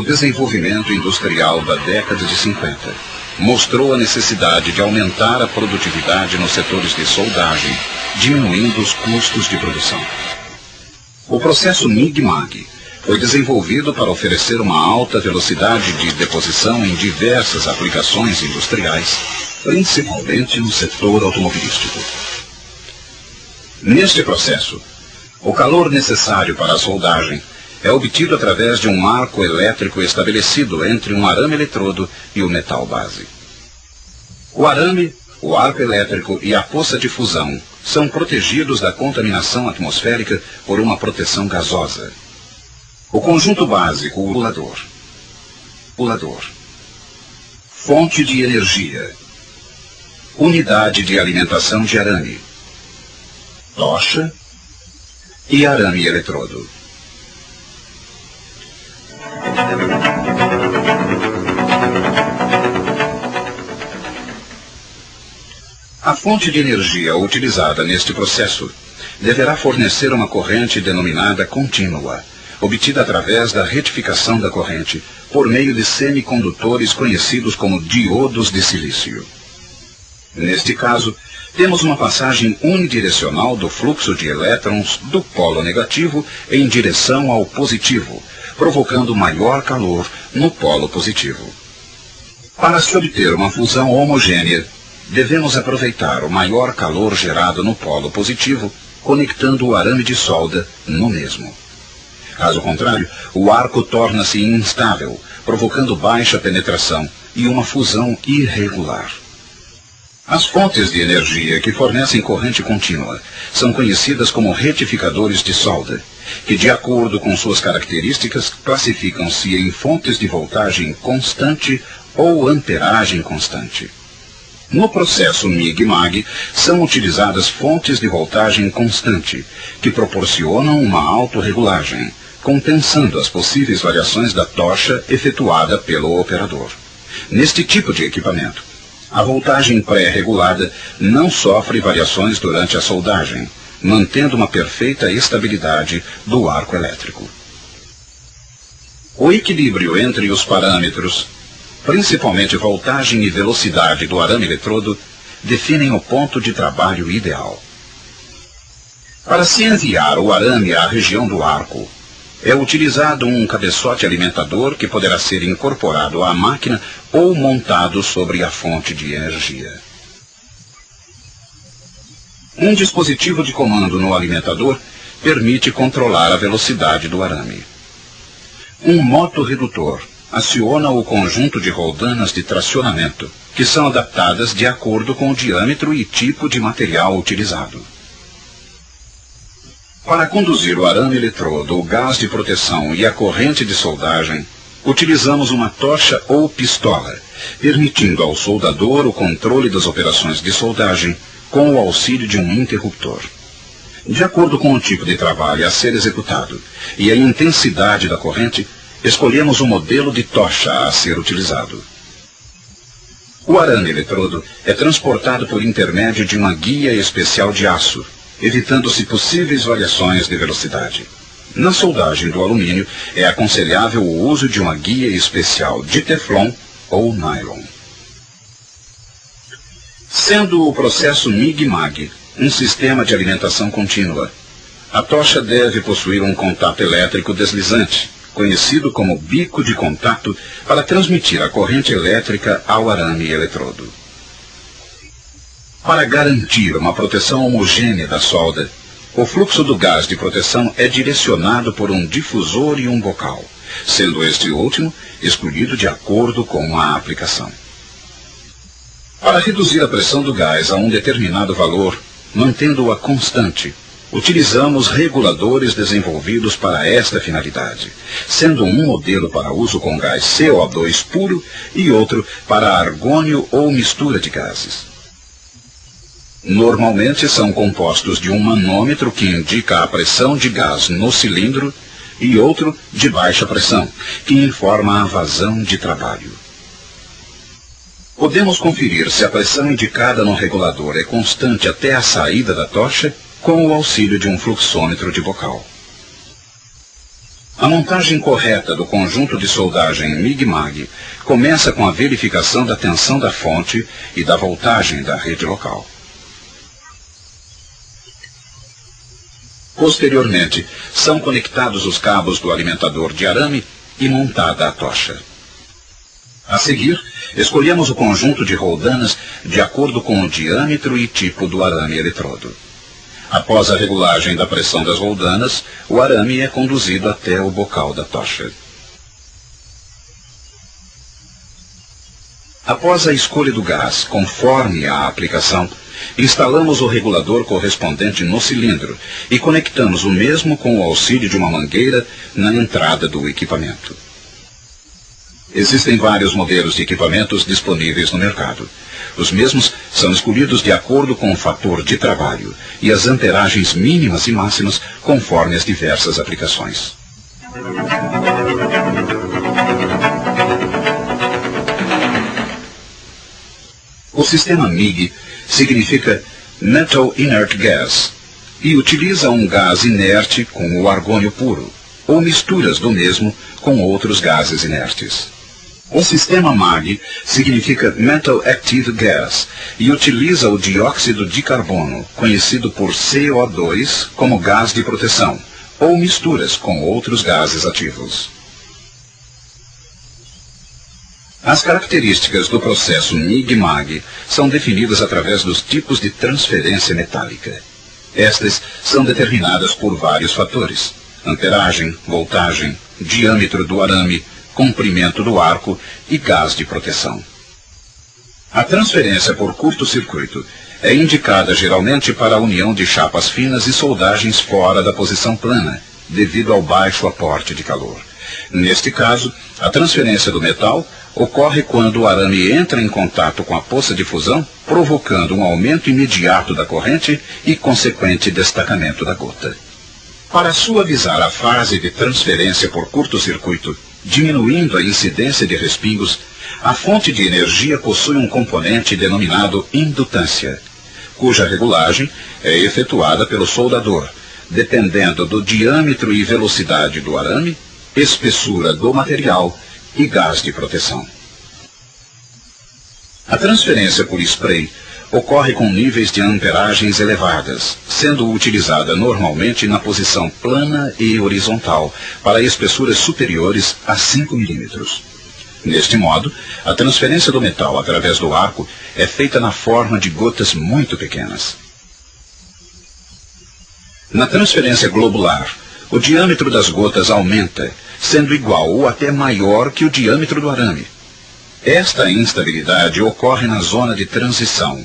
O desenvolvimento industrial da década de 50 mostrou a necessidade de aumentar a produtividade nos setores de soldagem, diminuindo os custos de produção. O processo MIG-MAG foi desenvolvido para oferecer uma alta velocidade de deposição em diversas aplicações industriais, principalmente no setor automobilístico. Neste processo, o calor necessário para a soldagem é obtido através de um arco elétrico estabelecido entre um arame-eletrodo e o metal base. O arame, o arco elétrico e a poça de fusão são protegidos da contaminação atmosférica por uma proteção gasosa. O conjunto básico, o pulador, fonte de energia, unidade de alimentação de arame, tocha e arame-eletrodo. A fonte de energia utilizada neste processo deverá fornecer uma corrente denominada contínua, obtida através da retificação da corrente por meio de semicondutores conhecidos como diodos de silício. Neste caso, temos uma passagem unidirecional do fluxo de elétrons do polo negativo em direção ao positivo, provocando maior calor no polo positivo. Para se obter uma fusão homogênea, devemos aproveitar o maior calor gerado no polo positivo, conectando o arame de solda no mesmo. Caso contrário, o arco torna-se instável, provocando baixa penetração e uma fusão irregular. As fontes de energia que fornecem corrente contínua são conhecidas como retificadores de solda, que, de acordo com suas características, classificam-se em fontes de voltagem constante ou amperagem constante. No processo MIG-MAG, são utilizadas fontes de voltagem constante, que proporcionam uma autorregulagem, compensando as possíveis variações da tocha efetuada pelo operador. Neste tipo de equipamento, a voltagem pré-regulada não sofre variações durante a soldagem, mantendo uma perfeita estabilidade do arco elétrico. O equilíbrio entre os parâmetros, principalmente voltagem e velocidade do arame-eletrodo, definem o ponto de trabalho ideal. Para se enviar o arame à região do arco, é utilizado um cabeçote alimentador que poderá ser incorporado à máquina ou montado sobre a fonte de energia. Um dispositivo de comando no alimentador permite controlar a velocidade do arame. Um motorredutor aciona o conjunto de roldanas de tracionamento, que são adaptadas de acordo com o diâmetro e tipo de material utilizado. Para conduzir o arame-eletrodo, o gás de proteção e a corrente de soldagem, utilizamos uma tocha ou pistola, permitindo ao soldador o controle das operações de soldagem com o auxílio de um interruptor. De acordo com o tipo de trabalho a ser executado e a intensidade da corrente, escolhemos o modelo de tocha a ser utilizado. O arame-eletrodo é transportado por intermédio de uma guia especial de aço, evitando-se possíveis variações de velocidade. Na soldagem do alumínio, é aconselhável o uso de uma guia especial de teflon ou nylon. Sendo o processo MIG-MAG um sistema de alimentação contínua, a tocha deve possuir um contato elétrico deslizante, conhecido como bico de contato, para transmitir a corrente elétrica ao arame-eletrodo. Para garantir uma proteção homogênea da solda, o fluxo do gás de proteção é direcionado por um difusor e um bocal, sendo este último escolhido de acordo com a aplicação. Para reduzir a pressão do gás a um determinado valor, mantendo-a constante, utilizamos reguladores desenvolvidos para esta finalidade, sendo um modelo para uso com gás CO2 puro e outro para argônio ou mistura de gases. Normalmente são compostos de um manômetro que indica a pressão de gás no cilindro e outro de baixa pressão, que informa a vazão de trabalho. Podemos conferir se a pressão indicada no regulador é constante até a saída da tocha com o auxílio de um fluxômetro de bocal. A montagem correta do conjunto de soldagem MIG-MAG começa com a verificação da tensão da fonte e da voltagem da rede local. Posteriormente, são conectados os cabos do alimentador de arame e montada a tocha. A seguir, escolhemos o conjunto de roldanas de acordo com o diâmetro e tipo do arame eletrodo. Após a regulagem da pressão das roldanas, o arame é conduzido até o bocal da tocha. Após a escolha do gás, conforme a aplicação, instalamos o regulador correspondente no cilindro e conectamos o mesmo com o auxílio de uma mangueira na entrada do equipamento. Existem vários modelos de equipamentos disponíveis no mercado. Os mesmos são escolhidos de acordo com o fator de trabalho e as amperagens mínimas e máximas conforme as diversas aplicações. O sistema MIG significa Metal Inert Gas e utiliza um gás inerte com o argônio puro, ou misturas do mesmo com outros gases inertes. O sistema MAG significa Metal Active Gas e utiliza o dióxido de carbono, conhecido por CO2, como gás de proteção, ou misturas com outros gases ativos. As características do processo MIG-MAG são definidas através dos tipos de transferência metálica. Estas são determinadas por vários fatores: amperagem, voltagem, diâmetro do arame, comprimento do arco e gás de proteção. A transferência por curto-circuito é indicada geralmente para a união de chapas finas e soldagens fora da posição plana, devido ao baixo aporte de calor. Neste caso, a transferência do metal ocorre quando o arame entra em contato com a poça de fusão, provocando um aumento imediato da corrente e consequente destacamento da gota. Para suavizar a fase de transferência por curto-circuito, diminuindo a incidência de respingos, a fonte de energia possui um componente denominado indutância, cuja regulagem é efetuada pelo soldador, dependendo do diâmetro e velocidade do arame, espessura do material e gás de proteção. A transferência por spray ocorre com níveis de amperagens elevadas, sendo utilizada normalmente na posição plana e horizontal para espessuras superiores a 5 mm. Neste modo, a transferência do metal através do arco é feita na forma de gotas muito pequenas. Na transferência globular, o diâmetro das gotas aumenta, sendo igual ou até maior que o diâmetro do arame. Esta instabilidade ocorre na zona de transição,